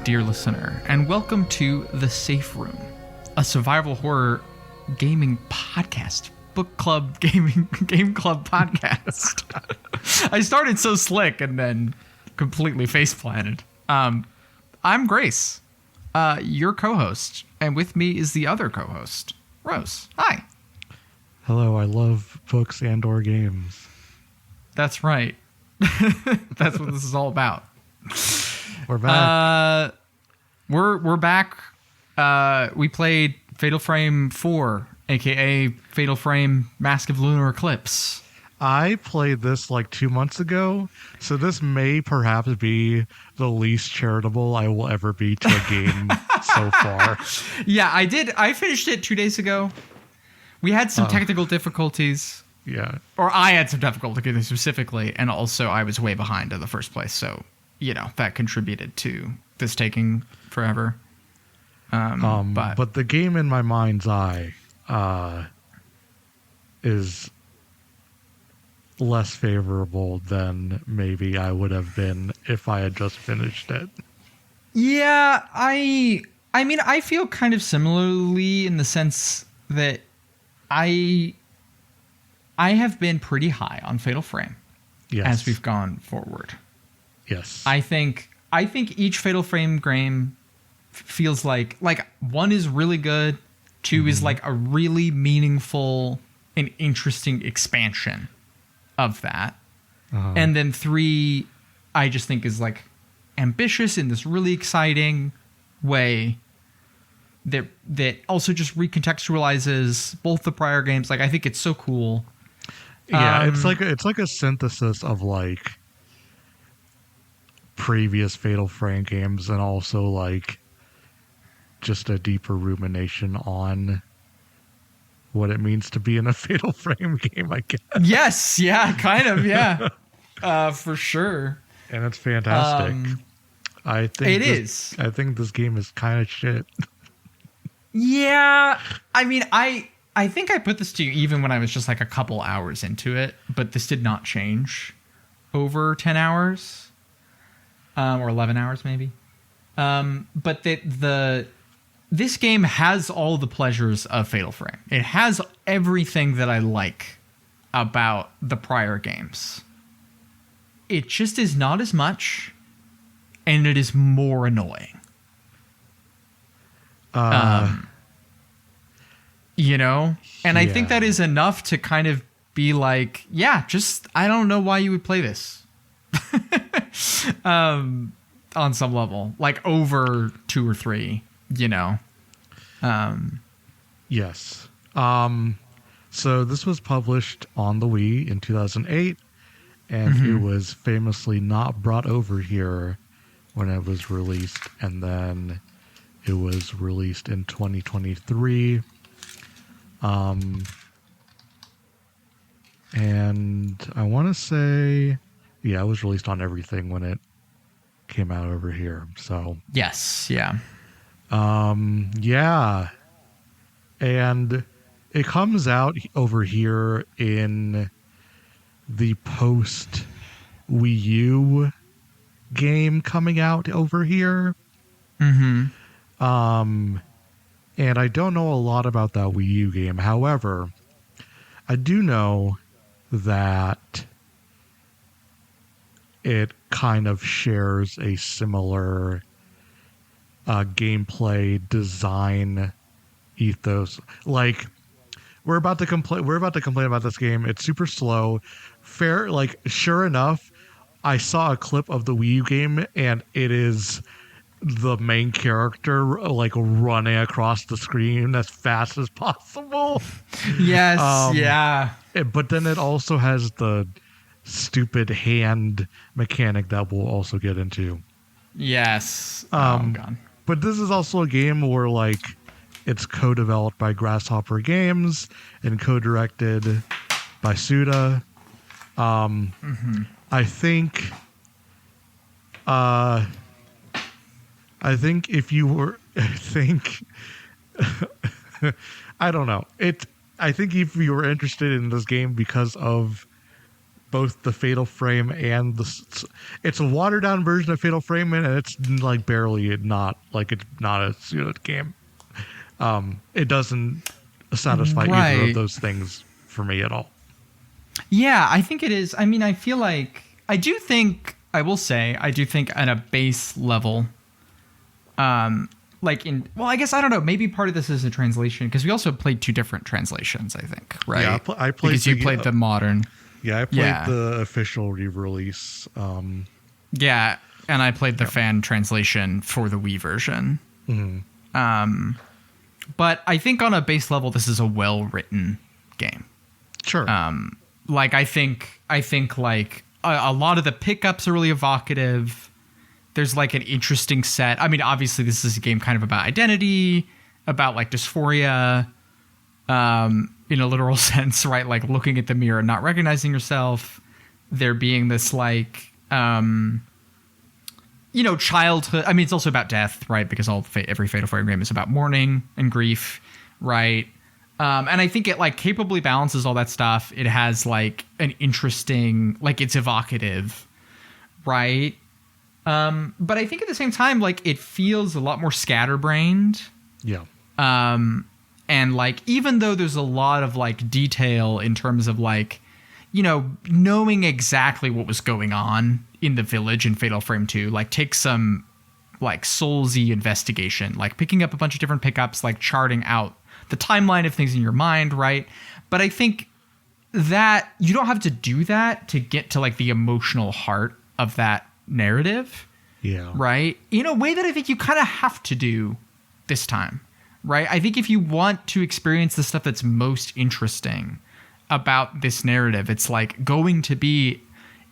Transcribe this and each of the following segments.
dear listener, and welcome to The Safe Room, a survival horror gaming podcast, book club, game club podcast. I started so slick and then completely face planted. I'm Grace, your co-host, and with me is the other co-host, Rose. Hi. Hello, I love books and/or games. That's right. That's what this is all about. We're back. We're back. We played Fatal Frame 4, aka Fatal Frame Mask of Lunar Eclipse. I played this like 2 months ago, so this may perhaps be the least charitable I will ever be to a game so far. Yeah, I did. I finished it 2 days ago. We had some technical difficulties. Yeah. Or I had some difficulties specifically, and also I was way behind in the first place, so, you know, that contributed to this taking forever. But the game in my mind's eye is less favorable than maybe I would have been if I had just finished it. Yeah, I mean, I feel kind of similarly in the sense that I have been pretty high on Fatal Frame as we've gone forward. Yes. I think each Fatal Frame game feels like one is really good, two is like a really meaningful and interesting expansion of that. And then 3 I just think is like ambitious in this really exciting way that also just recontextualizes both the prior games. Like, I think it's so cool. Yeah, it's like a synthesis of like previous Fatal Frame games and also like just a deeper rumination on what it means to be in a Fatal Frame game, I guess. Yes, yeah, kind of, yeah. For sure. And it's fantastic. I think I think this game is kind of shit. Yeah, I mean, I think I put this to you even when I was just like a couple hours into it, but this did not change over 10 hours, or 11 hours maybe. But this game has all the pleasures of Fatal Frame. It has everything that I like about the prior games. It just is not as much, and it is more annoying. You know? And I think that is enough to kind of be like, yeah, just, I don't know why you would play this. On some level. Like, over 2 or 3, you know? Yes. So this was published on the Wii in 2008, and it was famously not brought over here when it was released, and then it was released in 2023. And I want to say, yeah, it was released on everything when it came out over here. So Yes, yeah. yeah. And it comes out over here in the post Wii U game coming out over here. And I don't know a lot about that Wii U game. However, I do know that it kind of shares a similar gameplay design ethos. Like, we're about to complain about this game. It's super slow. Sure enough, I saw a clip of the Wii U game, and it is the main character like running across the screen as fast as possible. Yes, yeah. But then it also has the stupid hand mechanic that we'll also get into. Yes. Oh, God. But this is also a game where like it's co-developed by Grasshopper Games and co-directed by Suda. I think if you were, I don't know. I think if you were interested in this game because of both the Fatal Frame and it's a watered down version of Fatal Frame, and it's like barely not like it's not a suited game. It doesn't satisfy either of those things for me at all. Yeah, I think it is. I mean, I feel like I do think at a base level, like in, well, I guess I don't know. Maybe part of this is a translation because we also played two different translations. I think, right? Yeah, I played because you played the modern. Yeah, I played the official re-release. Yeah, and I played the fan translation for the Wii version. Mm-hmm. But I think on a base level, this is a well-written game. Sure. Like I think like a lot of the pickups are really evocative. There's like an interesting set. I mean, obviously this is a game kind of about identity, about like dysphoria, in a literal sense, right? Like looking at the mirror and not recognizing yourself. There being this like, childhood. I mean, it's also about death, right? Because every Fatal Frame game is about mourning and grief, right? And I think it like capably balances all that stuff. It has like an interesting, like it's evocative, right? But I think at the same time, like it feels a lot more scatterbrained. Yeah. And like, even though there's a lot of like detail in terms of like, knowing exactly what was going on in the village in Fatal Frame 2, like takes some like soulsy investigation, like picking up a bunch of different pickups, like charting out the timeline of things in your mind, right? But I think that you don't have to do that to get to like the emotional heart of that narrative. Yeah. Right? In a way that I think you kind of have to do this time, right? I think if you want to experience the stuff that's most interesting about this narrative, it's like going to be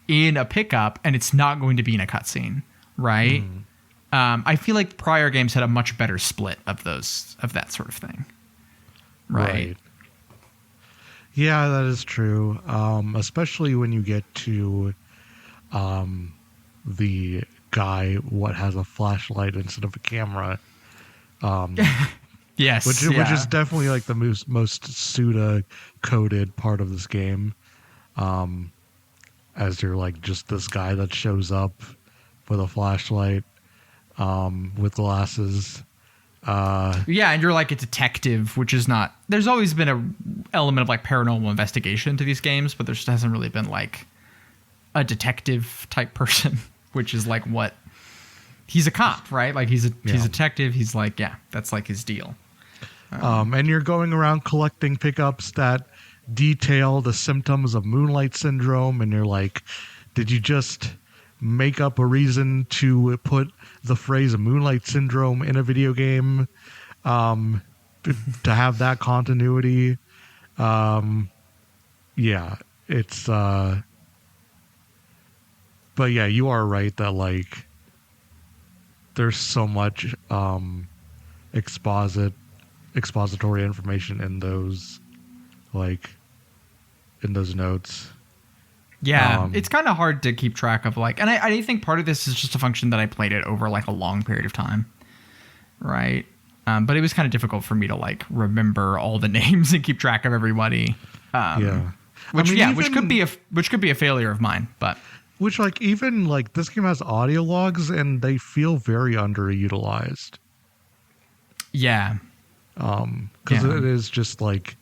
in a pickup and it's not going to be in a cutscene, right? I feel like prior games had a much better split of that sort of thing. Right. Yeah, that is true. Especially when you get to the guy what has a flashlight instead of a camera. Yes. Which is definitely like the most Suda coded part of this game. As you're like just this guy that shows up with a flashlight, with glasses. Yeah, and you're like a detective, which is not. There's always been a element of like paranormal investigation to these games, but there just hasn't really been like a detective type person, which is like what he's a cop, right? Like he's a detective. He's like, yeah, that's like his deal. And you're going around collecting pickups that detail the symptoms of moonlight syndrome, and you're like, did you just make up a reason to put the phrase moonlight syndrome in a video game to have that continuity? Yeah, it's but yeah, you are right that like there's so much expository information in those notes. Yeah, it's kind of hard to keep track of like, and I think part of this is just a function that I played it over like a long period of time, right? But it was kind of difficult for me to like remember all the names and keep track of everybody. Which could be a failure of mine, but which like even like this game has audio logs and they feel very underutilized. Yeah, because it is just like.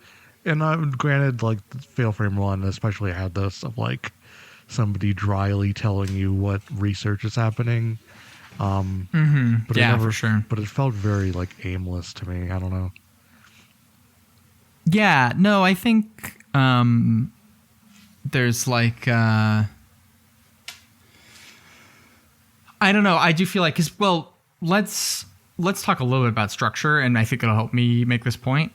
And granted, like Fatal Frame 1 especially had this of like somebody dryly telling you what research is happening. But for sure. But it felt very like aimless to me. I don't know. Yeah, no, I think there's like I don't know. I do feel like let's talk a little bit about structure, and I think it'll help me make this point.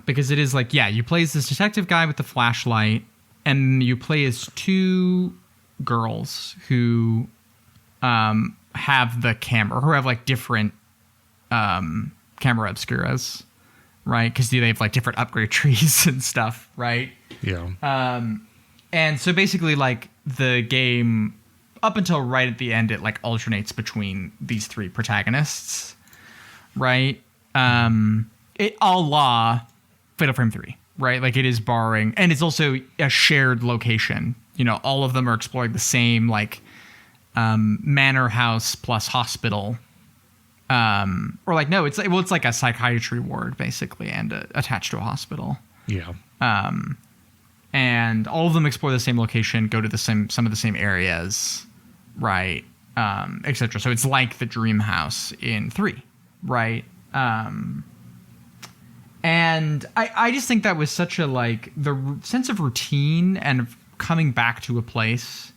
Because it is like, you play as this detective guy with the flashlight, and you play as two girls who have the camera, who have like different camera obscuras, right? Because they have like different upgrade trees and stuff, right? Yeah. And so basically, like the game, up until right at the end, it like alternates between these three protagonists. Right? It a la Fatal Frame 3, right? Like it is borrowing, and it's also a shared location. You know, all of them are exploring the same like manor house plus hospital. Or like, no, it's like a psychiatry ward basically, and attached to a hospital. Yeah. And all of them explore the same location, go to some of the same areas, right? Etc. So it's like the dream house in 3, right? And I just think that was such a like the sense of routine and of coming back to a place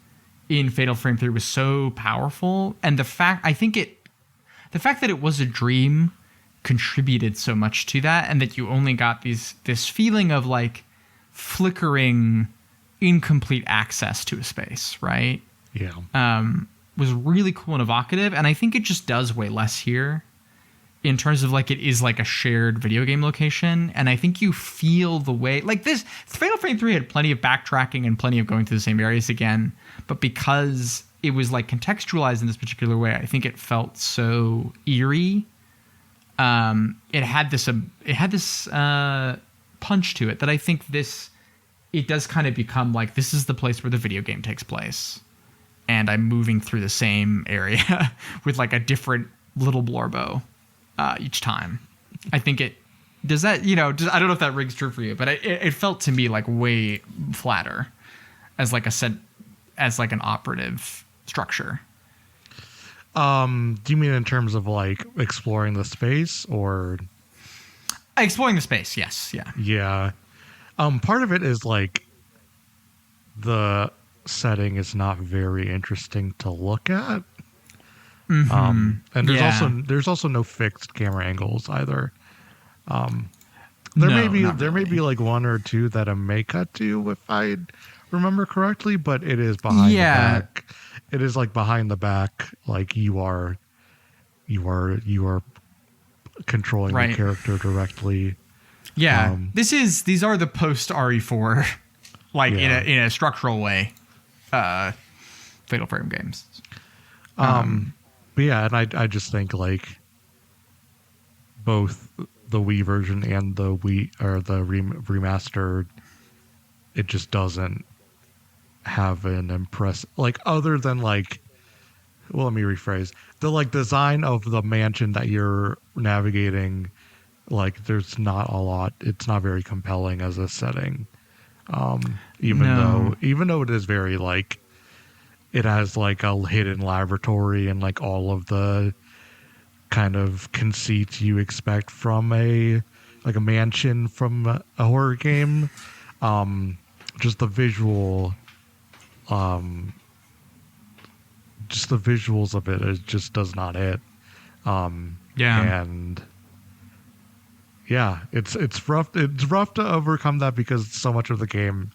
in Fatal Frame 3 was so powerful, and the fact that it was a dream contributed so much to that, and that you only got this feeling of like flickering, incomplete access to a space, right? Yeah. Was really cool and evocative, and I think it just does way less here in terms of like it is like a shared video game location, and I think you feel the way like this Fatal Frame 3 had plenty of backtracking and plenty of going through the same areas again, but because it was like contextualized in this particular way, I think it felt so eerie. It had this punch to it that I think it does kind of become like, this is the place where the video game takes place, and I'm moving through the same area with like a different little blorbo each time. I think it does that, you know, I don't know if that rings true for you, but it felt to me like way flatter as like as like an operative structure. Do you mean in terms of like exploring the space or exploring the space? Yes. Yeah. Yeah. Part of it is like the setting is not very interesting to look at. Mm-hmm. And there's also no fixed camera angles either. There may be like one or two that I may cut to if I remember correctly, but it is behind the back. It is like behind the back, like you are controlling the character directly. Yeah, these are the post RE4, like in a structural way, Fatal Frame games. But yeah, and I just think like both the Wii version and the Wii or the remastered, it just doesn't have an like other than like, well, let me rephrase the like design of the mansion that you're navigating. Like there's not a lot. It's not very compelling as a setting. Even though it is very like, it has like a hidden laboratory and like all of the kind of conceit you expect from a mansion from a horror game. Just the visuals of it just does not hit. And yeah, it's rough. It's rough to overcome that because so much of the game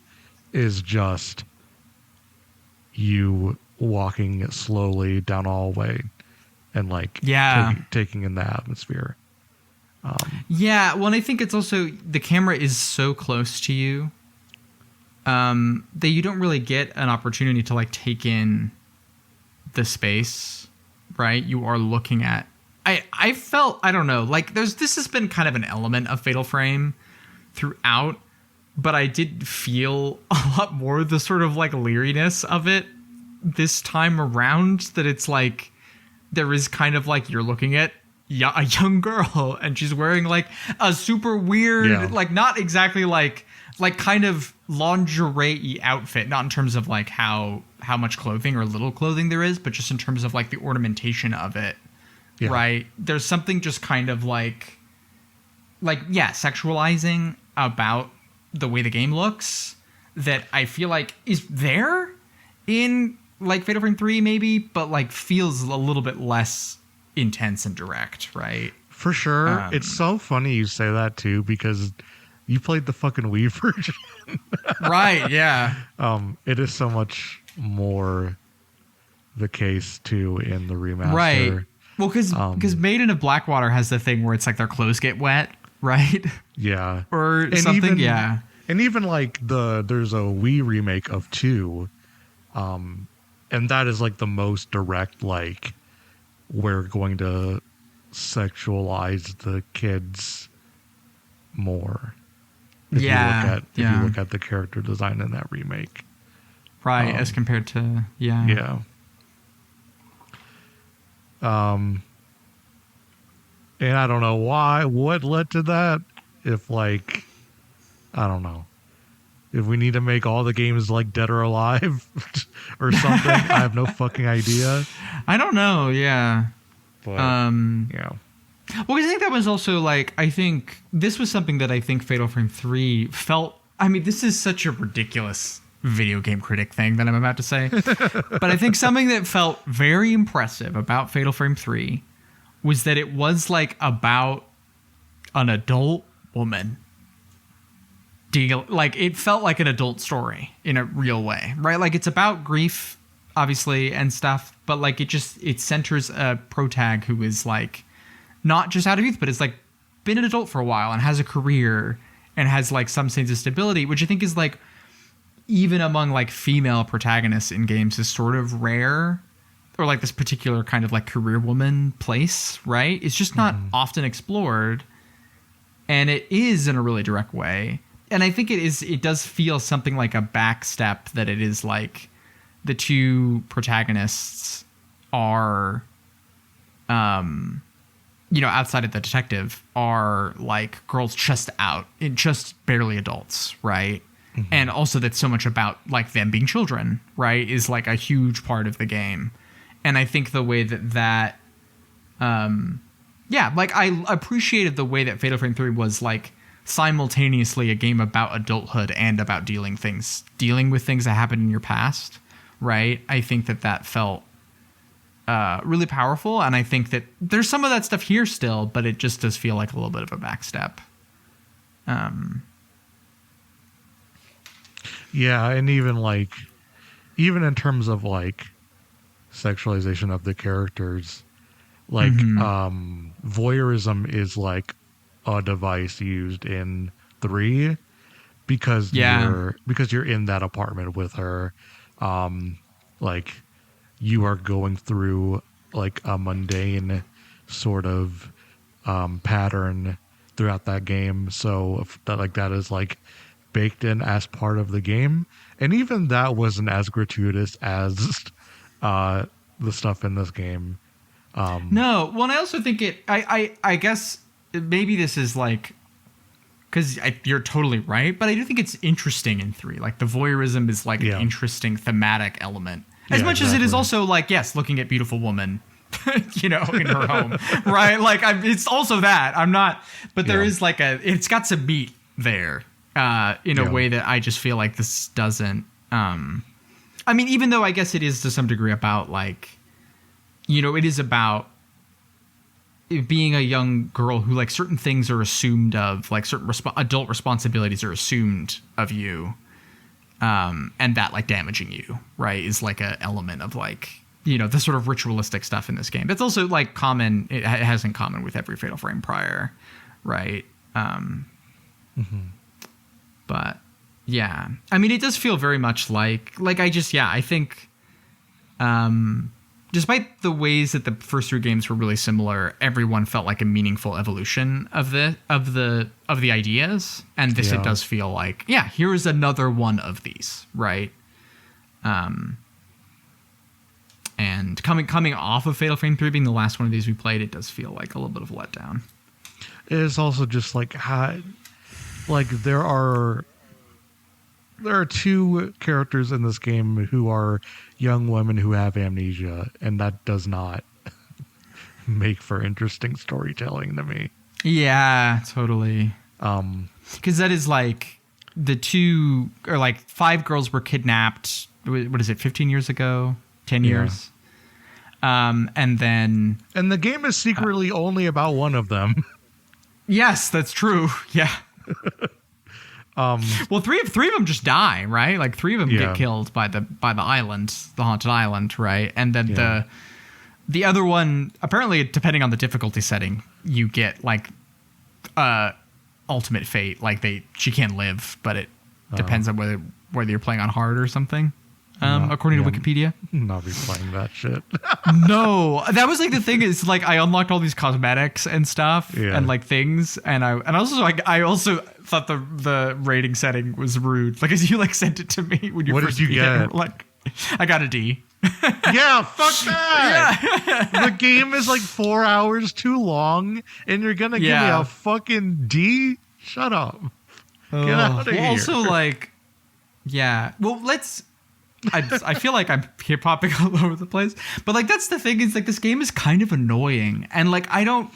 is just you walking slowly down a hallway and like taking in the atmosphere. Well, and I think it's also the camera is so close to you that you don't really get an opportunity to like take in the space, right? You are looking at. I felt, I don't know, like this has been kind of an element of Fatal Frame throughout, but I did feel a lot more the sort of like leeriness of it this time around, that it's like there is kind of like you're looking at a young girl and she's wearing like a super weird, like not exactly like kind of lingerie-y outfit, not in terms of like how much clothing or little clothing there is, but just in terms of like the ornamentation of it. Yeah. Right. There's something just kind of like sexualizing about the way the game looks that I feel like is there in like Fatal Frame 3 maybe, but like feels a little bit less intense and direct, right? For sure. It's so funny you say that too, because you played the fucking Wii version. Right, yeah. It is so much more the case too in the remaster. Right. Well, because Maiden of Blackwater has the thing where it's like their clothes get wet, right? Yeah. Or something, yeah. And even like there's a Wii remake of 2, and that is like the most direct, like we're going to sexualize the kids more. If Yeah. you look at the character design in that remake. Right, as compared to Yeah. And I don't know what led to that. If like, I don't know. If we need to make all the games like Dead or Alive or something, I have no fucking idea. I don't know. Yeah. But yeah. Well, I think that was also like, I think this was something that I think Fatal Frame 3 felt. I mean, this is such a ridiculous video game critic thing that I'm about to say. But I think something that felt very impressive about Fatal Frame 3 was that it was like about an adult woman. Like it felt like an adult story in a real way, right? Like it's about grief, obviously, and stuff, but like it centers a protag who is like not just out of youth, but is like been an adult for a while and has a career and has like some sense of stability, which I think is like even among like female protagonists in games is sort of rare, or like this particular kind of like career woman place, right? It's just not often explored, and it is in a really direct way. And I think it does feel something like a backstep that it is like the two protagonists are, outside of the detective, are like girls just barely adults, right? Mm-hmm. And also that's so much about like them being children, right, is like a huge part of the game. And I think the way that like I appreciated the way that Fatal Frame 3 was like simultaneously a game about adulthood and about dealing with things that happened in your past, right? I think that felt really powerful, and I think that there's some of that stuff here still, but it just does feel like a little bit of a backstep. Yeah, and even in terms of like sexualization of the characters, like voyeurism is like a device used in 3 because you're in that apartment with her, like you are going through like a mundane sort of pattern throughout that game, so that is like baked in as part of the game, and even that wasn't as gratuitous as the stuff in this game. No, well, and I also think I guess maybe this is like, because you're totally right, but I do think it's interesting in 3. Like the voyeurism is like an interesting thematic element, as much as it is also like, yes, looking at beautiful woman, in her home, right? Like it's also that I'm not, but there is like it's got some meat there in a way that I just feel like this doesn't. I mean, even though I guess it is to some degree about like, it is about it being a young girl who like certain things are assumed of, like certain adult responsibilities are assumed of you, and that like damaging you, right, is like a element of like, the sort of ritualistic stuff in this game. That's also like common. It has in common with every Fatal Frame prior, right? But yeah, I mean, it does feel very much like I think, despite the ways that the first 3 games were really similar, everyone felt like a meaningful evolution of the ideas, and this it does feel like, here is another one of these, right? And coming off of Fatal Frame 3 being the last one of these we played, it does feel like a little bit of a letdown. It is also just like there are 2 characters in this game who are young women who have amnesia, and that does not make for interesting storytelling to me. Yeah, totally. Because that is like the 2 or like 5 girls were kidnapped. What is it? 15 years ago, 10 years. And the game is secretly only about one of them. Yes, that's true. Yeah. Well, three of them just die, right? Like 3 of them get killed by the island, the haunted island, right? And then the other one, apparently, depending on the difficulty setting, you get like ultimate fate. Like she can't live, but it depends on whether you're playing on hard or something. according to Wikipedia. Not replaying that shit. No, that was like the thing is like I unlocked all these cosmetics and stuff and like things, and I also thought the rating setting was rude. Like as you like sent it to me when you what first did you get? Like I got a D. Yeah, fuck that. Yeah. The game is like 4 hours too long, and you're gonna give me a fucking D? Shut up. Get out of here. Also, like, well, let's. I feel like I'm hip hopping all over the place, but like that's the thing is like this game is kind of annoying, and like I know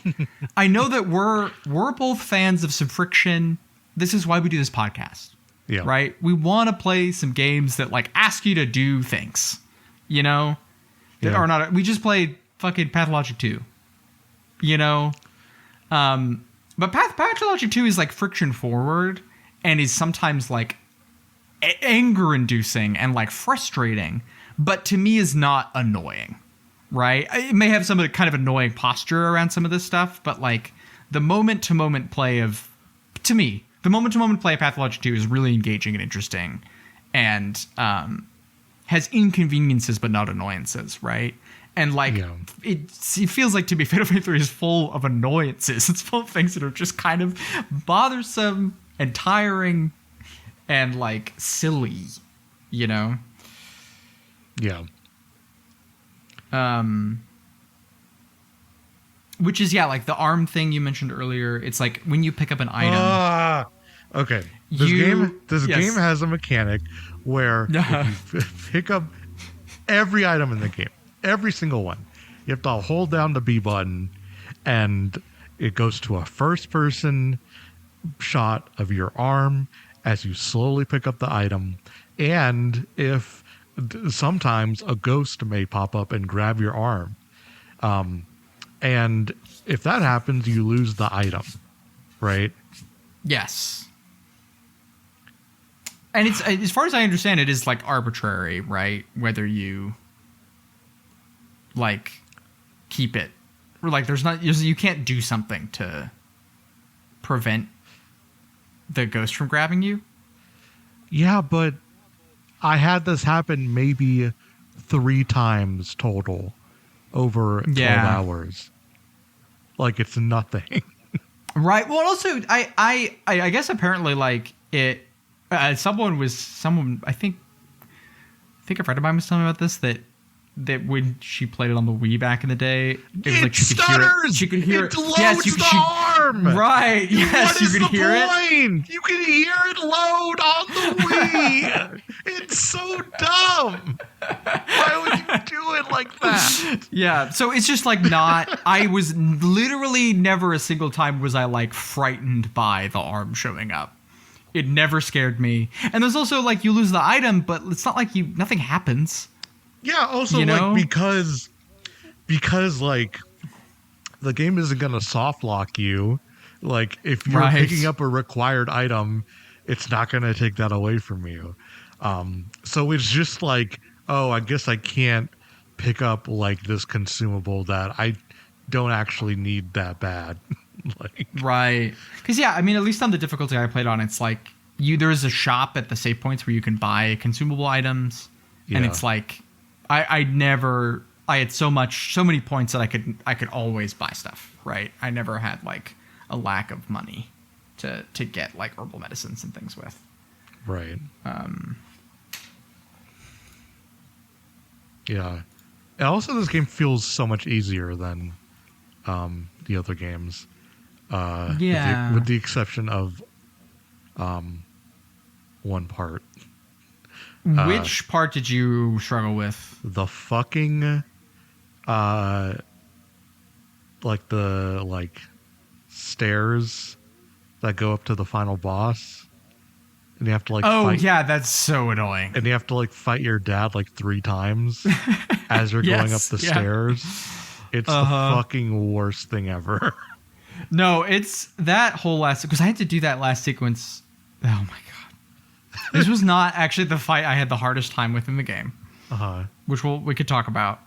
that we're both fans of some friction. This is why we do this podcast, right? We want to play some games that like ask you to do things, you know, that are not. We just played fucking Pathologic 2, you know, but Pathologic 2 is like friction forward and is sometimes like anger inducing and like frustrating, but to me is not annoying, right? It may have some kind of annoying posture around some of this stuff, but like the moment to moment play of Pathologic 2 is really engaging and interesting and has inconveniences but not annoyances, right? And like it feels like to be Fatal Frame 3 is full of annoyances. It's full of things that are just kind of bothersome and tiring and like silly, you know? Yeah. Which is like the arm thing you mentioned earlier. It's like when you pick up an item. Okay. This game has a mechanic where if you pick up every item in the game, every single one, you have to hold down the B button and it goes to a first person shot of your arm as you slowly pick up the item, and if sometimes a ghost may pop up and grab your arm, and if that happens, you lose the item, right? Yes. And it's, as far as I understand, it is like arbitrary, right? Whether you like keep it, or like you can't do something to prevent the ghost from grabbing you. Yeah, but I had this happen maybe 3 times total over 12 hours. Like it's nothing. Right. Well, also I guess apparently like it. Someone I think a friend of mine was telling me about this, that when she played it on the Wii back in the day, it was like she could hear it. Yes, you could arm. Right. Yes, you could hear it. You can hear it load on the Wii. It's so dumb. Why would you do it like that? Yeah. So it's just like not. I was literally never a single time was I like frightened by the arm showing up. It never scared me. And there's also like you lose the item, but it's not like nothing happens. Yeah, also like because like the game isn't gonna soft lock you. Like if you're picking up a required item, it's not gonna take that away from you. So it's just like, oh, I guess I can't pick up like this consumable that I don't actually need that bad. Like, right. Because I mean, at least on the difficulty I played on, it's like there's a shop at the save points where you can buy consumable items, and it's like I had so many points that I could always buy stuff. Right. I never had like a lack of money to get like herbal medicines and things with. Right. Yeah. And also, this game feels so much easier than the other games. With the exception of one part. Which part did you struggle with? The fucking like stairs that go up to the final boss. And you have to like fight. Yeah, that's so annoying. And you have to like fight your dad like 3 times as you're going up the stairs. It's the fucking worst thing ever. No, it's that whole last, because I had to do that last sequence. Oh my god. This was not actually the fight I had the hardest time with in the game. Which we could talk about.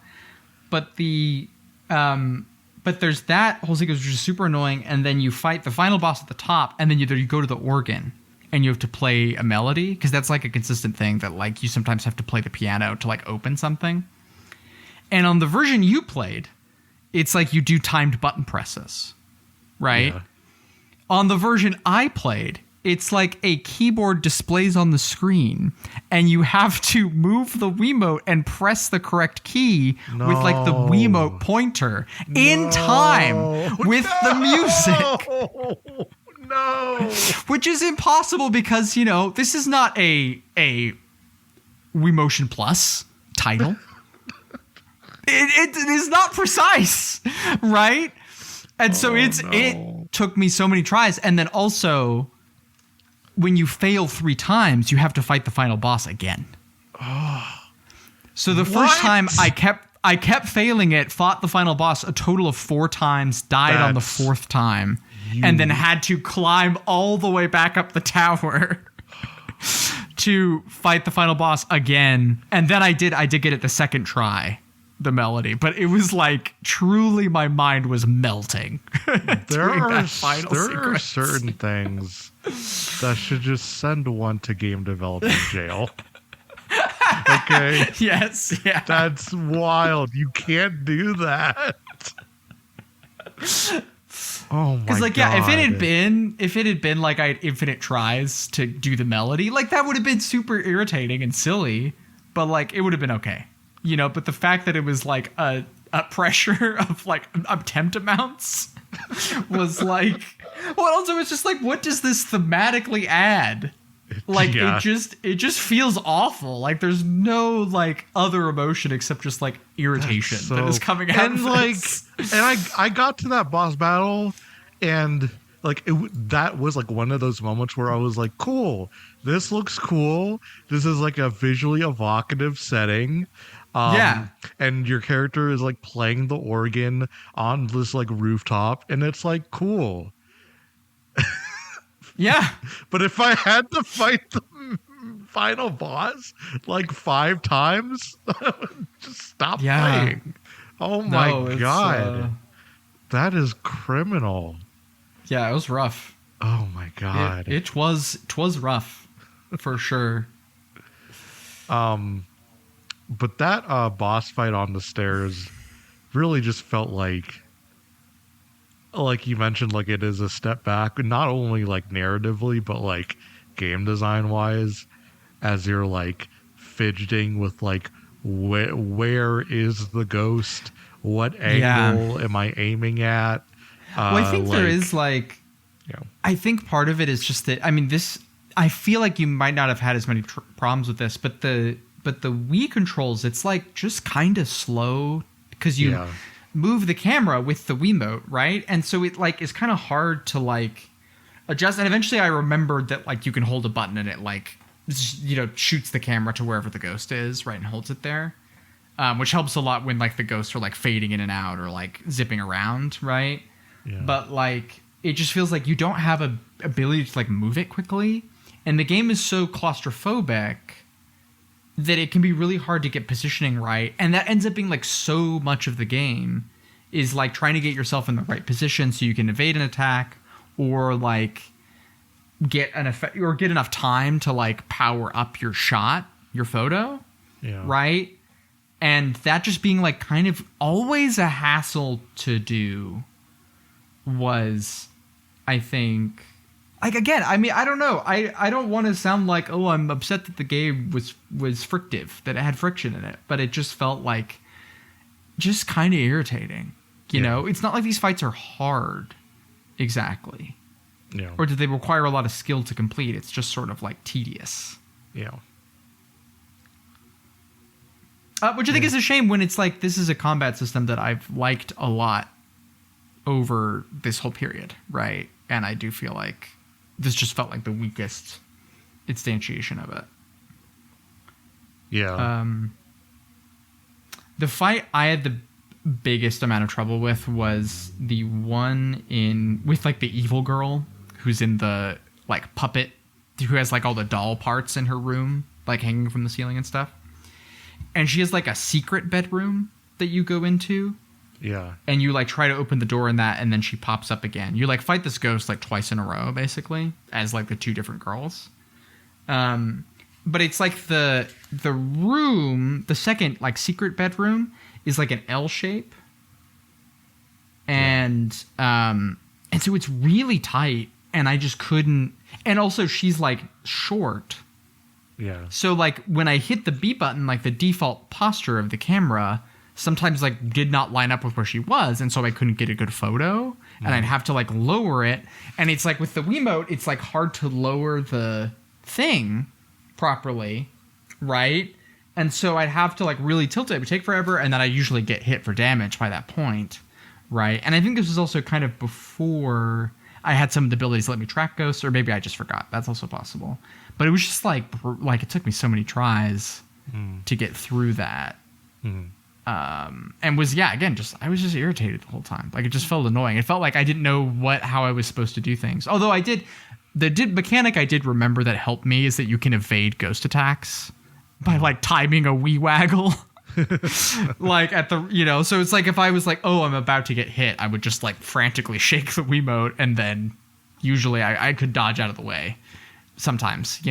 But but there's that whole sequence which is super annoying, and then you fight the final boss at the top, and then you go to the organ. and you have to play a melody, because that's like a consistent thing that like you sometimes have to play the piano to like open something. And on the version you played, it's like you do timed button presses, right? Yeah. On the version I played, it's like a keyboard displays on the screen, and you have to move the Wiimote and press the correct key with like the Wiimote pointer in time with the music. No. Which is impossible because, you know, this is not a Wiimotion Plus title. It is not precise, right? And so it took me so many tries. And then also, when you fail 3 times, you have to fight the final boss again. So the first time I kept failing it, fought the final boss a total of 4 times, died on the 4th time, and then had to climb all the way back up the tower to fight the final boss again. And then I did get it the second try, the melody, but it was like truly my mind was melting. There are certain things that should just send one to game development jail. Okay. Yes. Yeah. That's wild. You can't do that. Oh my god. Because like, yeah, if it had been like I had infinite tries to do the melody, like that would have been super irritating and silly, but like it would have been okay. You know, but the fact that it was like a pressure of like attempt amounts was like, well, also it's just like, what does this thematically add? Like it just feels awful. Like there's no like other emotion except just like irritation that is coming out of this. And I got to that boss battle, and like that was like one of those moments where I was like, cool, this looks cool. This is like a visually evocative setting. And your character is like playing the organ on this like rooftop, and it's like cool. Yeah. But if I had to fight the final boss like 5 times, I would just stop playing. Oh my god. That is criminal. Yeah, it was rough. Oh my god. It was rough for sure. But that boss fight on the stairs really just felt like you mentioned, like it is a step back, not only like narratively, but like game design wise, as you're like fidgeting with like where is the ghost? What angle am I aiming at? Well, I think there is like, I think part of it is just that, I mean, I feel like you might not have had as many problems with this, but the Wii controls, it's like just kind of slow because you move the camera with the Wiimote, right? And so it like is kind of hard to like adjust. And eventually I remembered that like you can hold a button and it like, you know, shoots the camera to wherever the ghost is, right? And holds it there, which helps a lot when like the ghosts are like fading in and out or like zipping around, right? Yeah. But like it just feels like you don't have a ability to like move it quickly. And the game is so claustrophobic that it can be really hard to get positioning right. And that ends up being like so much of the game is like trying to get yourself in the right position so you can evade an attack or like get an effect or get enough time to like power up your shot, your photo. Yeah. Right. And that just being like kind of always a hassle to do was, I think, like, again, I mean, I don't know. I don't want to sound like, oh, I'm upset that the game was frictive, that it had friction in it. But it just felt like just kind of irritating. You know, it's not like these fights are hard exactly. Yeah. Or do they require a lot of skill to complete? It's just sort of like tedious. Yeah. Which I think is a shame when it's like, this is a combat system that I've liked a lot over this whole period, right? And I do feel like this just felt like the weakest instantiation of it. Yeah. The fight I had the biggest amount of trouble with was the one with like the evil girl who's in the like puppet, who has like all the doll parts in her room, like hanging from the ceiling and stuff. And she has like a secret bedroom that you go into. Yeah. And you like try to open the door in that, and then she pops up again. You like fight this ghost like twice in a row, basically, as like the two different girls. But it's like the room, the second like secret bedroom is like an L shape. And so it's really tight, and I just couldn't. And also she's like short. Yeah. So like when I hit the B button, like the default posture of the camera sometimes like did not line up with where she was, and so I couldn't get a good photo, and I'd have to like lower it. And it's like with the Wiimote, it's like hard to lower the thing properly, right? And so I'd have to like really tilt it. It would take forever, and then I usually get hit for damage by that point, right? And I think this was also kind of before I had some of the abilities to let me track ghosts, or maybe I just forgot. That's also possible. But it was just like it took me so many tries to get through that. And was, again, I was just irritated the whole time. Like, it just felt annoying. It felt like I didn't know how I was supposed to do things. Although the mechanic I did remember that helped me is that you can evade ghost attacks by like timing a wee waggle. Like at the, so it's like if I was like, oh, I'm about to get hit, I would just like frantically shake the Wiimote, and then usually I could dodge out of the way sometimes,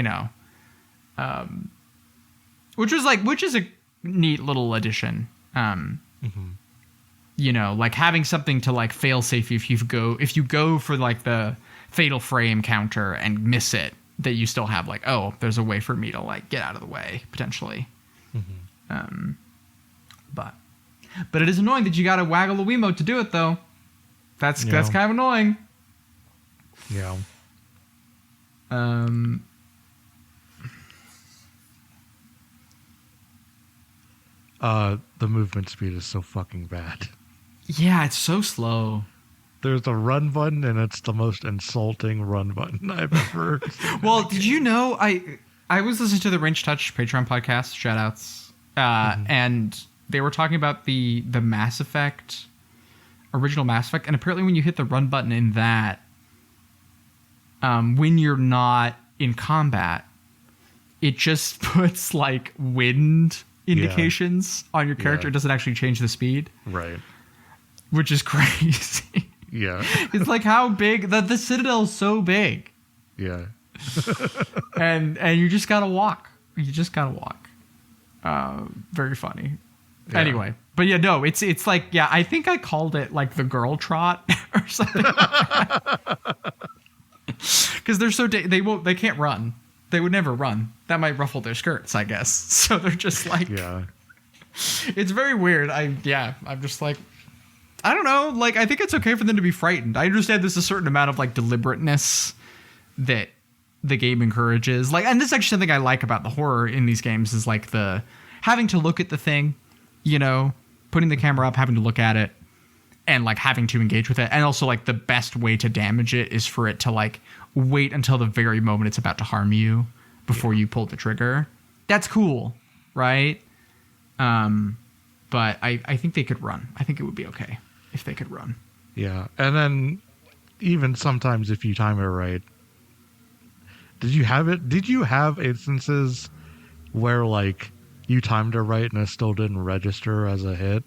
which is a neat little addition. Like having something to like fail safe if you go for like the fatal frame counter and miss it, that you still have like, oh, there's a way for me to like get out of the way potentially. But it is annoying that you got to waggle the Wiimote to do it though. That's kind of annoying. Yeah. The movement speed is so fucking bad. Yeah, it's so slow. There's a run button, and it's the most insulting run button I've ever seen. Well, did you know I was listening to the Wrench Touch Patreon podcast, shout outs, and they were talking about the Mass Effect, original Mass Effect, and apparently when you hit the run button in that, when you're not in combat, it just puts like wind indications on your character. It doesn't actually change the speed. Right. Which is crazy. Yeah. It's like how big the Citadel is so big. Yeah. and you just gotta walk. Very funny. Yeah. Anyway, but it's like, I think I called it like the girl trot or something. Because they're so they can't run. They would never run. That might ruffle their skirts, I guess. So they're just like, it's very weird. I'm just like, I don't know. Like, I think it's okay for them to be frightened. I understand there's a certain amount of like deliberateness that the game encourages. Like, and this is actually something I like about the horror in these games is like the having to look at the thing, putting the camera up, having to look at it, and like having to engage with it. And also like the best way to damage it is for it to like wait until the very moment it's about to harm you before you pull the trigger. That's cool, right? But I think they could run. I think it would be okay if they could run. Yeah. And then even sometimes if you time it right, did you have instances where like you timed it right and it still didn't register as a hit?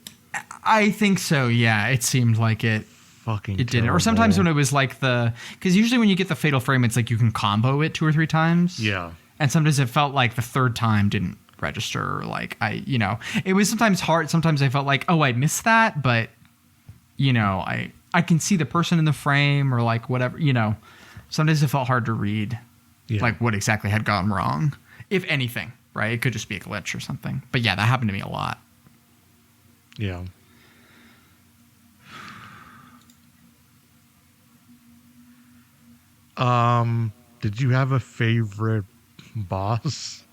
I think so. Yeah. It seemed like it didn't. Or sometimes when it was like because usually when you get the fatal frame, it's like you can combo it 2 or 3 times. Yeah. And sometimes it felt like the third time didn't register. Or like it was sometimes hard. Sometimes I felt like, oh, I missed that, but I can see the person in the frame or like whatever, sometimes it felt hard to read like what exactly had gone wrong, if anything, right? It could just be a glitch or something. But yeah, that happened to me a lot. Yeah. Did you have a favorite boss?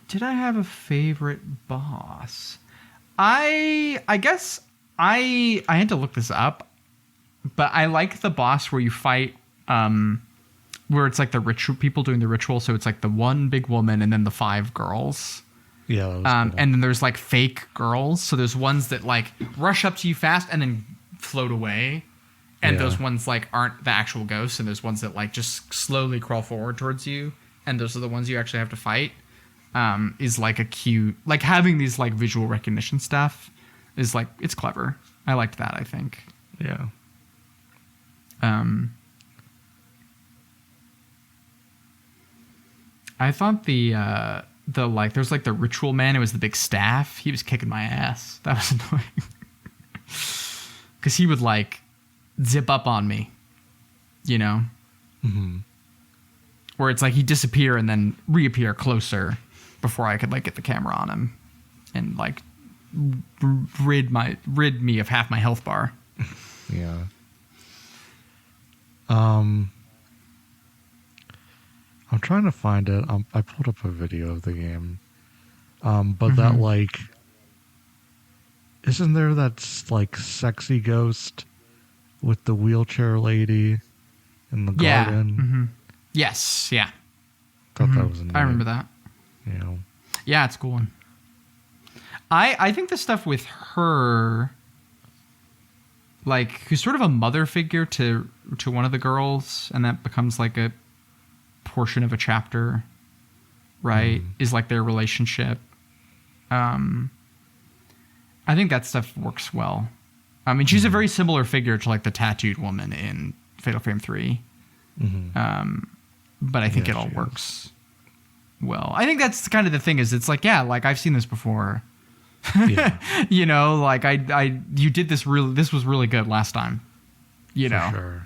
Did I have a favorite boss? I guess I had to look this up, but I like the boss where you fight, where it's like the ritual people doing the ritual. So it's like the one big woman and then the 5 girls. Yeah. That was cool. And then there's like fake girls. So there's ones that like rush up to you fast and then float away. And those ones like aren't the actual ghosts. And there's ones that like just slowly crawl forward towards you. And those are the ones you actually have to fight. is like a cute, like having these like visual recognition stuff is like, it's clever. I liked that, I think. Yeah. I thought the like, there's like the ritual man. It was the big staff. He was kicking my ass. That was annoying. Because he would like zip up on me, you know? Mm-hmm. Where it's like he'd disappear and then reappear closer before I could like get the camera on him and like rid me of half my health bar. Yeah. I'm trying to find it. I pulled up a video of the game. But that like, isn't there that like sexy ghost with the wheelchair lady in the garden? Mm-hmm. Yes. Yeah. Thought that was neat. I remember that. You know. Yeah, it's a cool one. I think the stuff with her, like, who's sort of a mother figure to one of the girls, and that becomes like a portion of a chapter, right? Is like their relationship. I think that stuff works well. I mean, she's a very similar figure to like the tattooed woman in Fatal Frame 3. But I think it all works well. I think that's kind of the thing is it's like, yeah, like I've seen this before. Yeah. You know, like you did this this was really good last time, you know? Sure.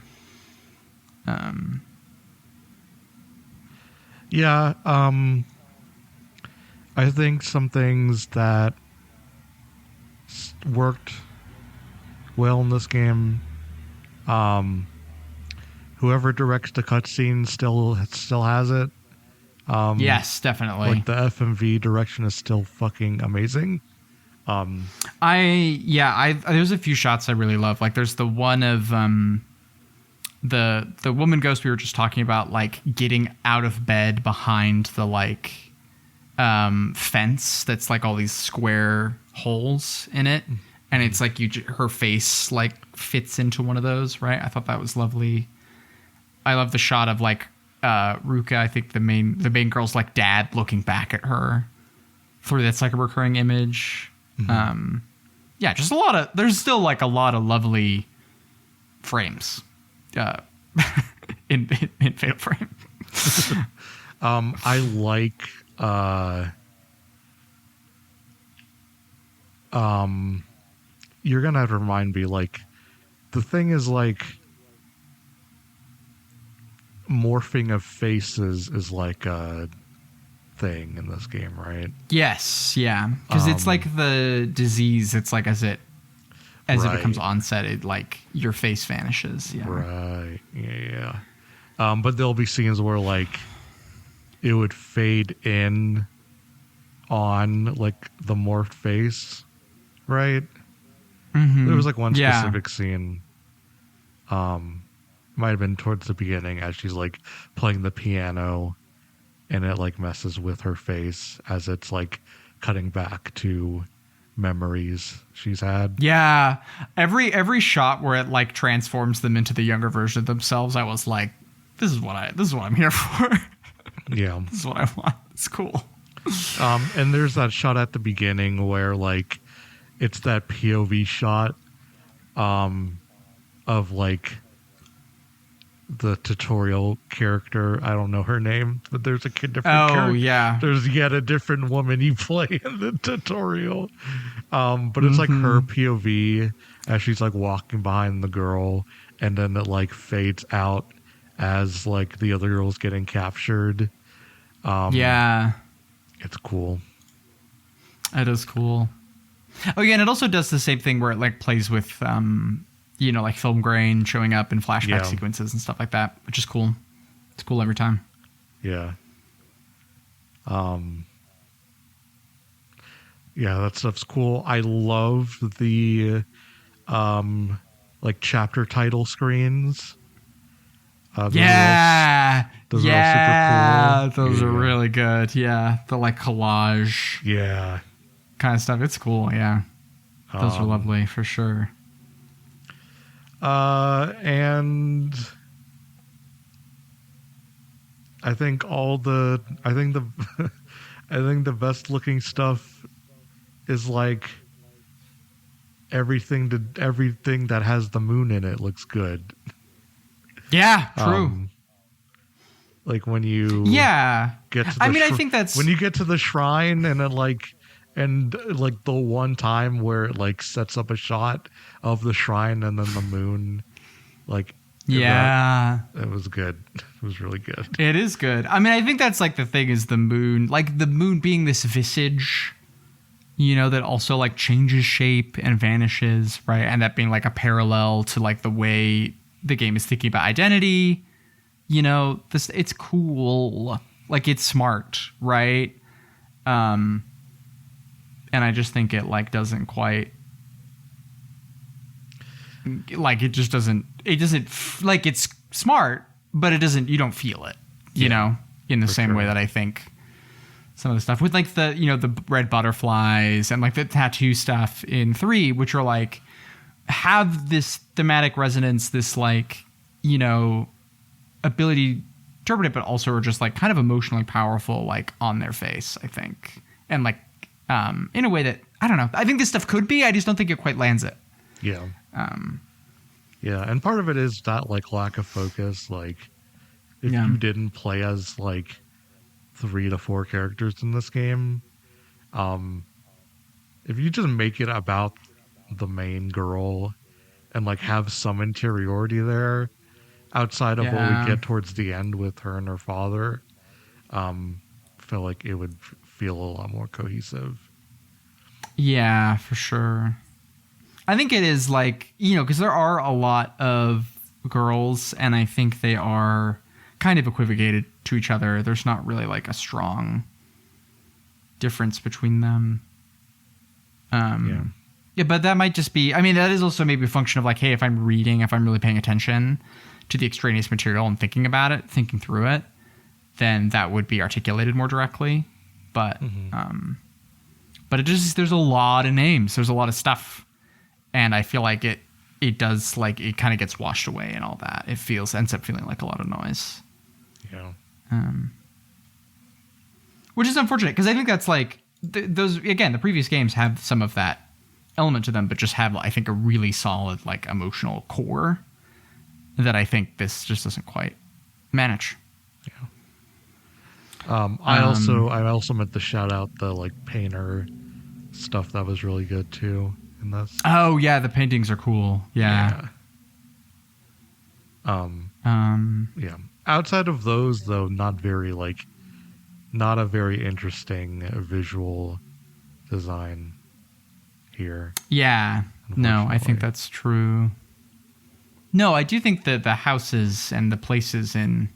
Yeah. I think some things that worked well in this game, whoever directs the cutscenes still has it. Yes, definitely. Like the FMV direction is still fucking amazing. There's a few shots I really love. Like there's the one of the woman ghost we were just talking about, like getting out of bed behind the like fence that's like all these square holes in it, and it's like her face like fits into one of those, right? I thought that was lovely. I love the shot of like Ruka, I think the main girl's like dad looking back at her through that's like a recurring image. Yeah, just there's still like a lot of lovely frames in Fatal Frame. I like you're gonna have to remind me, like the thing is like morphing of faces is like a thing in this game, right? Yes, yeah, because it's like the disease. It's like as it becomes onset, it like your face vanishes. Yeah, right. Yeah. But there'll be scenes where like it would fade in on like the morphed face, right? There was like one specific scene. Might have been towards the beginning as she's like playing the piano, and it like messes with her face as it's like cutting back to memories she's had. Yeah, every shot where it like transforms them into the younger version of themselves, I was like, this is what I'm here for. Yeah, this is what I want. It's cool. And there's that shot at the beginning where like it's that POV shot of like the tutorial character. I don't know her name, but there's a different character. Yeah. There's yet a different woman you play in the tutorial. But it's like her POV as she's like walking behind the girl, and then it like fades out as like the other girl's getting captured. Yeah. It's cool. It is cool. Oh yeah, and it also does the same thing where it like plays with like film grain showing up in flashback sequences and stuff like that, which is cool. It's cool every time. Yeah. Yeah, that stuff's cool. I love the like chapter title screens. Those are all super cool. Those are really good. Yeah, the like collage kind of stuff. It's cool. Yeah, those are lovely for sure. And I think I think the best looking stuff is like everything that has the moon in it looks good. Yeah, true. Like when you Yeah. get to I the mean, I think that's when you get to the shrine and then like the one time where it like sets up a shot of the shrine and then the moon, like yeah. it was good. It was really good. It is good. I mean, I think that's like the thing is the moon, like the moon being this visage, you know, that also like changes shape and vanishes, right? And that being like a parallel to like the way the game is thinking about identity. You know, this it's cool. Like it's smart, right? And I just think it like doesn't quite like it doesn't like it's smart, but it doesn't, you don't feel it, you know, in the same way that I think some of the stuff with like the, you know, the red butterflies and like the tattoo stuff in 3, which are like have this thematic resonance, this like, you know, ability to interpret it, but also are just like kind of emotionally powerful, like on their face, I think. And like, in a way that, I don't know, I think this stuff could be, I just don't think it quite lands it. Yeah. Yeah, and part of it is that like lack of focus. Like, if you didn't play as like 3 to 4 characters in this game, if you just make it about the main girl and like have some interiority there outside of what we get towards the end with her and her father, feel like it would feel a lot more cohesive. Yeah, for sure. I think it is like, you know, because there are a lot of girls and I think they are kind of equivocated to each other. There's not really like a strong difference between them. Yeah, but that might just be, I mean, that is also maybe a function of like, hey, if I'm reading, if I'm really paying attention to the extraneous material and thinking about it, thinking through it, then that would be articulated more directly. But, but it just, there's a lot of names. There's a lot of stuff. And I feel like it does, like, it kind of gets washed away and all that. It ends up feeling like a lot of noise. Yeah. Which is unfortunate, because I think that's like, those, again, the previous games have some of that element to them, but just have, I think, a really solid, like, emotional core that I think this just doesn't quite manage. Yeah. I also meant to shout out the, like, painter stuff that was really good, too. Oh yeah, the paintings are cool. Yeah. Yeah. Outside of those, though, not a very interesting visual design here. Yeah. No, I think that's true. No, I do think that the houses and the places in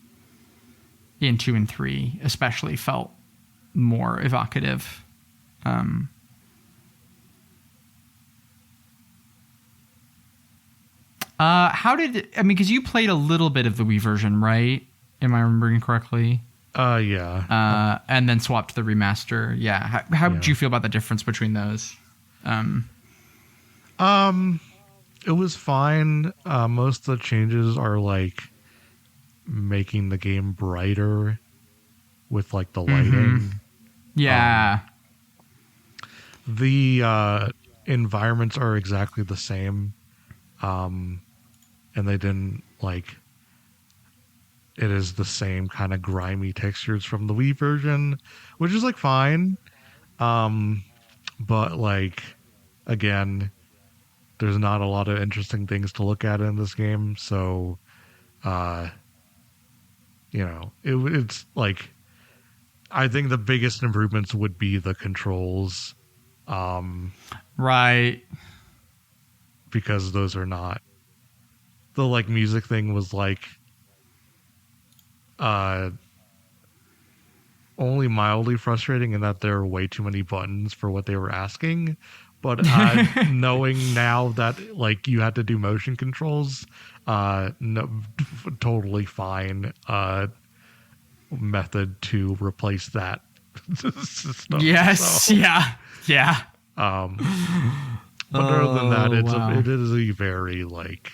2 and 3 especially felt more evocative. Because you played a little bit of the Wii version, right? Am I remembering correctly? Yeah. And then swapped to the remaster. Yeah. How did you feel about the difference between those? It was fine. Most of the changes are like making the game brighter with like the lighting. Yeah. The environments are exactly the same. And they didn't like, it is the same kind of grimy textures from the Wii version, which is like fine. But like, again, there's not a lot of interesting things to look at in this game. So, you know, it's like, I think the biggest improvements would be the controls. Right. Because those are not, the like music thing was like only mildly frustrating in that there are way too many buttons for what they were asking. But knowing now that like you had to do motion controls, no, totally fine method to replace that stuff. Yes. So, yeah. But other than that, it is a very like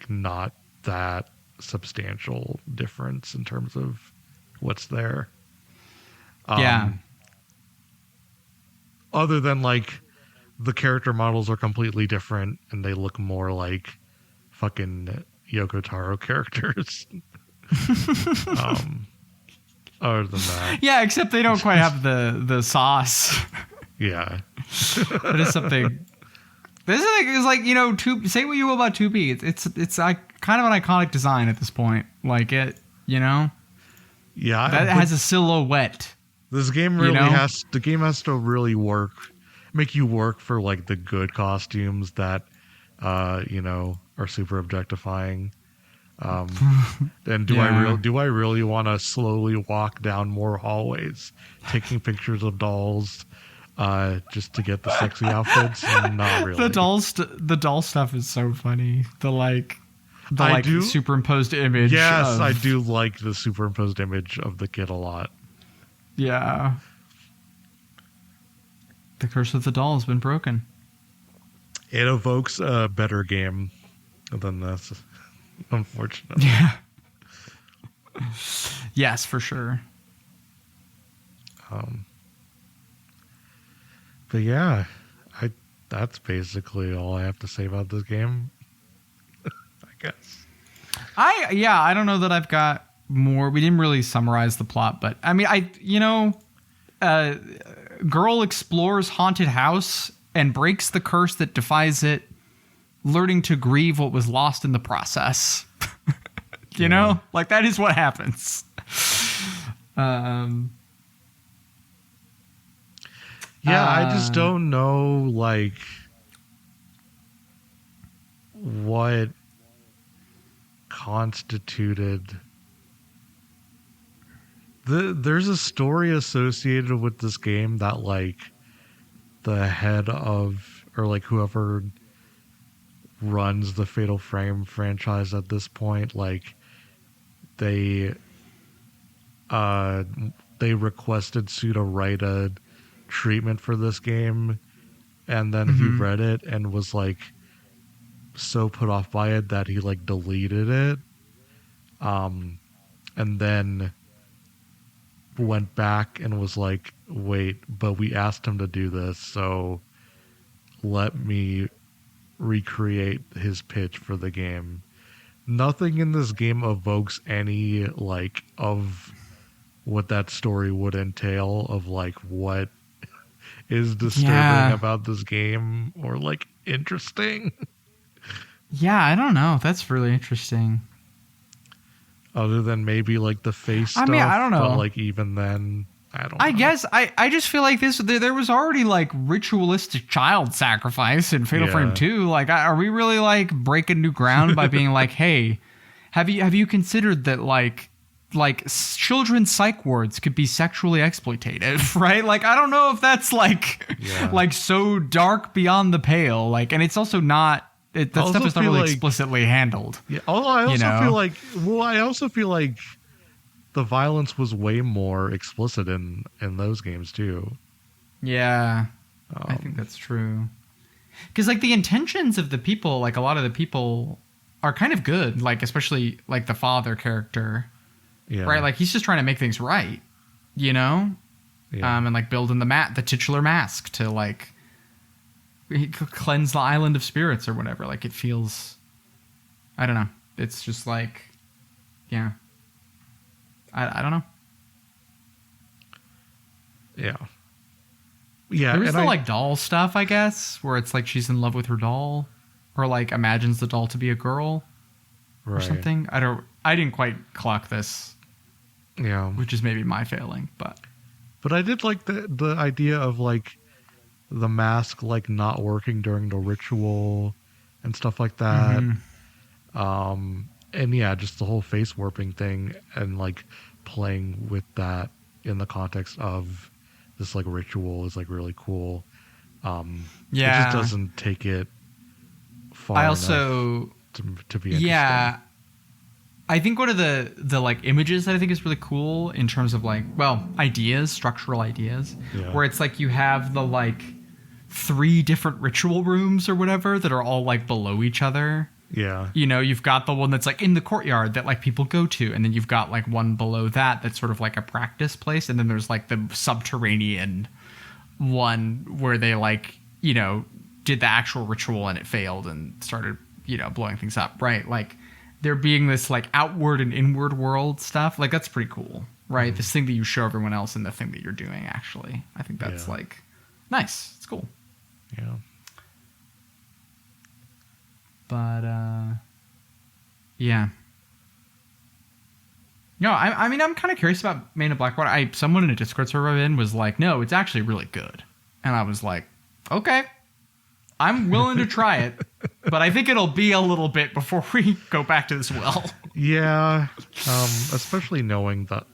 not that substantial difference in terms of what's there. Yeah. Other than like the character models are completely different and they look more like fucking Yoko Taro characters. Other than that, Yeah, except they don't quite have the sauce. yeah. But it's something. This is like, you know, say what you will about 2B. It's like kind of an iconic design at this point. Like it, you know. Yeah, That has a silhouette. This game really you know? has to really make you work for like the good costumes that, you know, are super objectifying. And do I really want to slowly walk down more hallways, taking pictures of dolls, just to get the sexy outfits? Not really. The doll stuff is so funny. The superimposed image. Yes, I do like the superimposed image of the kid a lot. Yeah. The curse of the doll has been broken. It evokes a better game than this, unfortunately. Yeah. Yes, for sure. But yeah, that's basically all I have to say about this game. I guess. I don't know that I've got more. We didn't really summarize the plot, but I mean, girl explores haunted house and breaks the curse that defies it, learning to grieve what was lost in the process. You know, like that is what happens. I just don't know, like, what constituted. There's a story associated with this game that, like, the head of, or like whoever runs the Fatal Frame franchise at this point, like, they requested Sue to write a treatment for this game, and then he read it and was like so put off by it that he like deleted it, and then went back and was like, wait, but we asked him to do this, so let me recreate his pitch for the game. Nothing in this game evokes any like of what that story would entail, of like what is disturbing about this game or like interesting. Yeah, I don't know. That's really interesting. Other than maybe like the face stuff. I mean, I don't know. But like even then, I don't know. I guess I just feel like there was already like ritualistic child sacrifice in Fatal Frame 2. Like, are we really like breaking new ground by being like, hey, have you considered that like children's psych wards could be sexually exploitative, right? Like, I don't know if that's like like so dark beyond the pale. Like, and it's also not. That stuff is not really explicitly handled. Yeah. Although I also feel like the violence was way more explicit in those games too. Yeah. I think that's true. Because like the intentions of the people, like a lot of the people are kind of good. Like, especially like the father character, right? Like he's just trying to make things right, you know? Yeah. And like building the titular mask to like cleanse the island of spirits or whatever. Like it feels, I don't know. It's just like, yeah. I don't know. Yeah. Yeah. There was the like doll stuff, I guess, where it's like she's in love with her doll, or like imagines the doll to be a girl, or something. I didn't quite clock this. Yeah. Which is maybe my failing, but I did like the idea of like the mask like not working during the ritual and stuff like that. And yeah, just the whole face warping thing and like playing with that in the context of this like ritual is like really cool. It just doesn't take it far enough to be interesting. Yeah. I think one of the like images that I think is really cool in terms of like, well, structural ideas, where it's like you have the like 3 different ritual rooms or whatever that are all like below each other. Yeah. You know, you've got the one that's like in the courtyard that like people go to, and then you've got like one below that that's sort of like a practice place, and then there's like the subterranean one where they like, you know, did the actual ritual and it failed and started, you know, blowing things up, right? Like there being this like outward and inward world stuff, like that's pretty cool, right? This thing that you show everyone else and the thing that you're doing, actually. I think that's like nice. It's cool. Yeah. But yeah. No, I mean, I'm kind of curious about Mane of Blackwater. Someone in a Discord server I'm in was like, no, it's actually really good. And I was like, okay, I'm willing to try it, but I think it'll be a little bit before we go back to this well. Yeah. Especially knowing that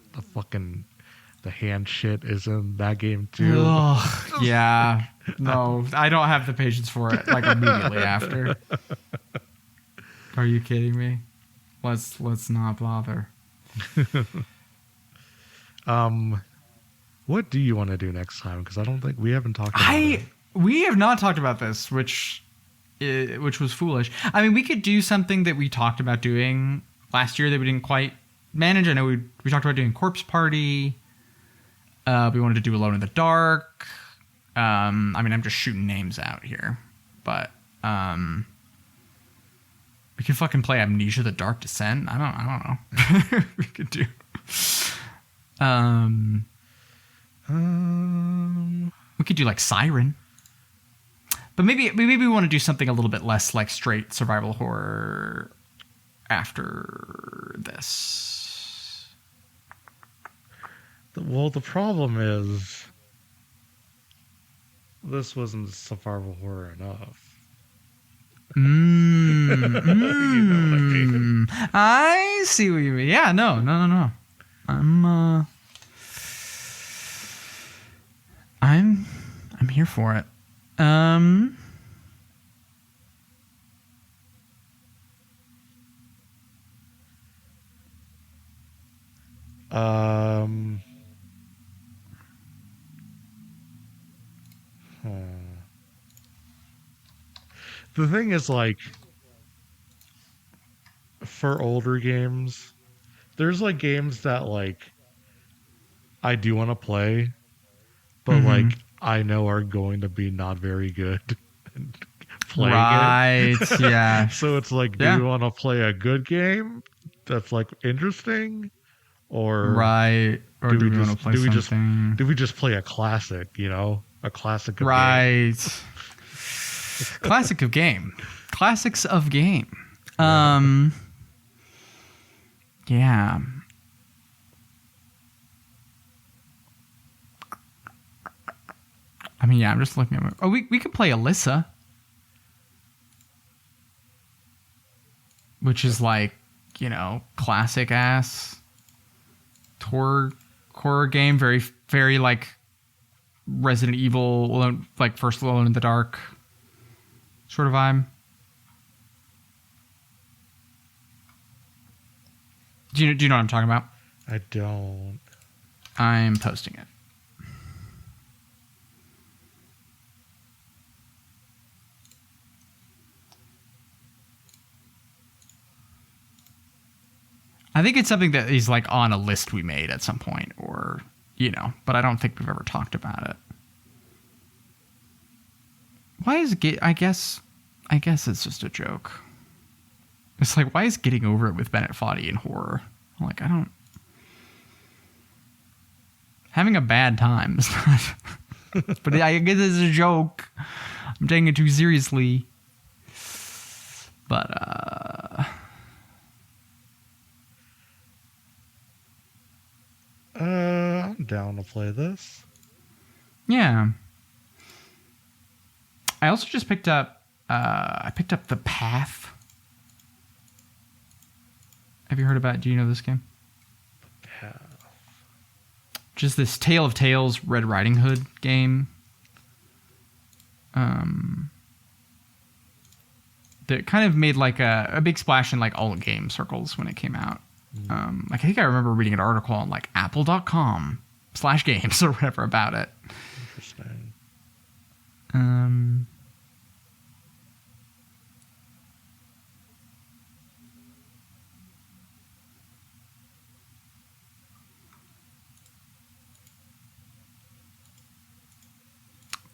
the hand shit is in that game too. Ugh, yeah. No, I don't have the patience for it like immediately after. Are you kidding me? Let's not bother. What do you want to do next time? Because I don't think we haven't talked about it. We have not talked about this, which was foolish. I mean, we could do something that we talked about doing last year that we didn't quite manage. I know we talked about doing Corpse Party. We wanted to do Alone in the Dark. I mean, I'm just shooting names out here, but we could fucking play Amnesia: The Dark Descent. I don't know. We could do. We could do like Siren. But maybe we want to do something a little bit less like straight survival horror after this. Well, the problem is this wasn't survival horror enough. You know what I mean? I see what you mean. Yeah, no. I'm here for it. The thing is, like, for older games, there's like games that like I do want to play, but like I know are going to be not very good playing right, it. Yeah. So it's like, do you want to play a good game that's like interesting, or right, or do we want to play something? Do we just play a classic? You know, a classic of right. Game. Classic of game. Classics of game. Yeah. I mean, yeah, I'm just looking at it. Oh, we could play Alyssa. Which is like, you know, classic ass horror game. Very, very like Resident Evil, like first Alone in the Dark sort of vibe. Do you know what I'm talking about? I don't. I'm posting it. I think it's something that is like on a list we made at some point, or, you know, but I don't think we've ever talked about it. Why is I guess it's just a joke. It's like, why is Getting Over It with Bennett Foddy in horror? I'm like, having a bad time. It's not, but I guess it's a joke. I'm taking it too seriously. But, I'm down to play this. Yeah. I also just picked up The Path. Have you heard about it? Do you know this game? The Path. Just this Tale of Tales Red Riding Hood game. That kind of made like a big splash in like all game circles when it came out. Like I think I remember reading an article on like apple.com/games or whatever about it. Interesting.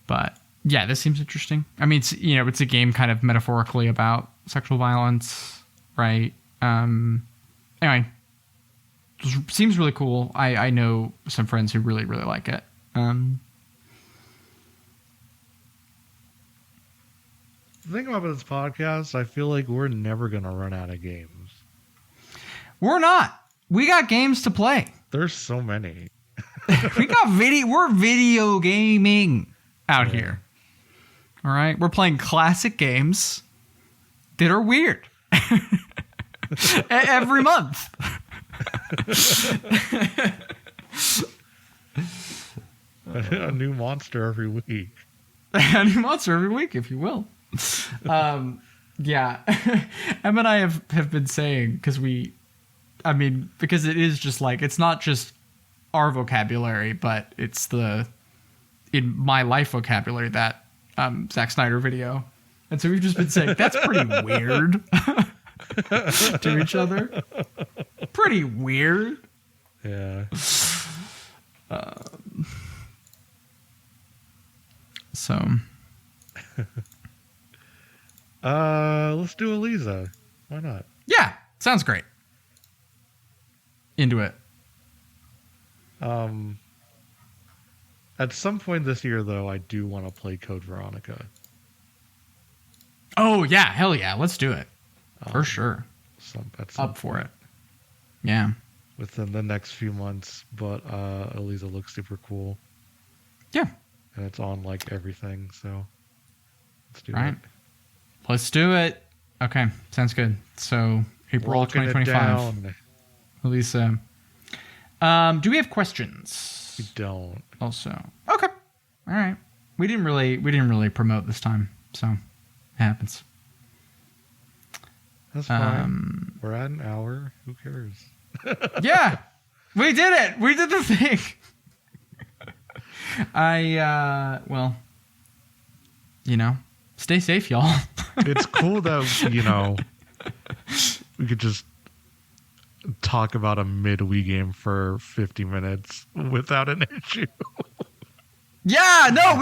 But yeah, this seems interesting. I mean, it's a game kind of metaphorically about sexual violence, right? Anyway, seems really cool. I know some friends who really, really like it. The thing about this podcast, I feel like we're never going to run out of games. We're not. We got games to play. There's so many. We're video gaming out here. All right. We're playing classic games that are weird every month. A new monster every week. A new monster every week, if you will. Yeah. Em and I have been saying, because it is just like, it's not just our vocabulary, but it's in my life vocabulary, that Zack Snyder video. And so we've just been saying, that's pretty weird to each other. Pretty weird. Yeah. So. Let's do Eliza. Why not? Yeah. Sounds great. Into it. At some point this year, though, I do want to play Code Veronica. Oh, yeah. Hell yeah. Let's do it. For sure. Up for it. Yeah. Within the next few months, but Eliza looks super cool. Yeah. And it's on, like, everything, so let's do it. It. Let's do it. Okay. Sounds good. So, April 2025. Elisa. Do we have questions? We don't. Also. Okay. All right. We didn't really promote this time, so it happens. That's fine. We're at an hour. Who cares? Yeah. We did it. We did the thing. Stay safe, y'all. It's cool that, we could just talk about a mid-Wii game for 50 minutes without an issue. Yeah, no,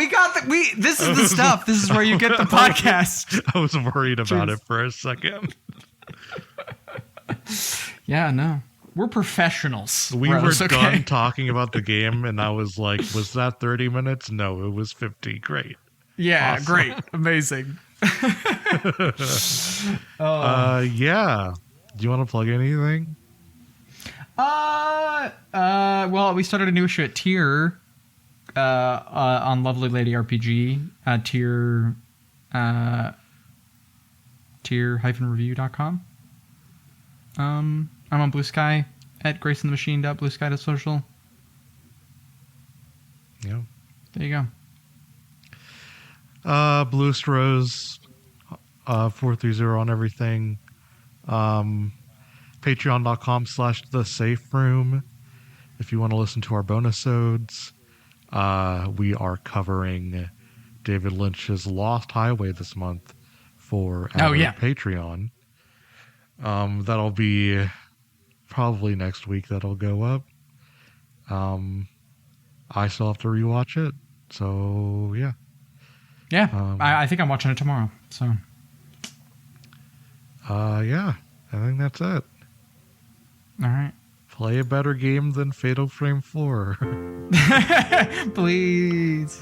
this is the stuff. This is where you get the podcast. I was worried about it for a second. Yeah, no. We're professionals. We were done talking about the game, and I was like, was that 30 minutes? No, it was 50. Great. Yeah, awesome. Great. Amazing. Yeah. Do you want to plug anything? Well, we started a new issue at Tier, on Lovely Lady RPG, tier-review.com. I'm on Blue Sky at graceandthemachine.bluesky.social. Yeah. There you go. Bluest Rose, 430 on everything. Patreon.com/thesaferoom. If you want to listen to our bonus-odes, we are covering David Lynch's Lost Highway this month for our Patreon. That'll be probably next week that'll go up. I still have to rewatch it, so yeah. Yeah, I think I'm watching it tomorrow, so. Yeah, I think that's it. All right. Play a better game than Fatal Frame 4. Please.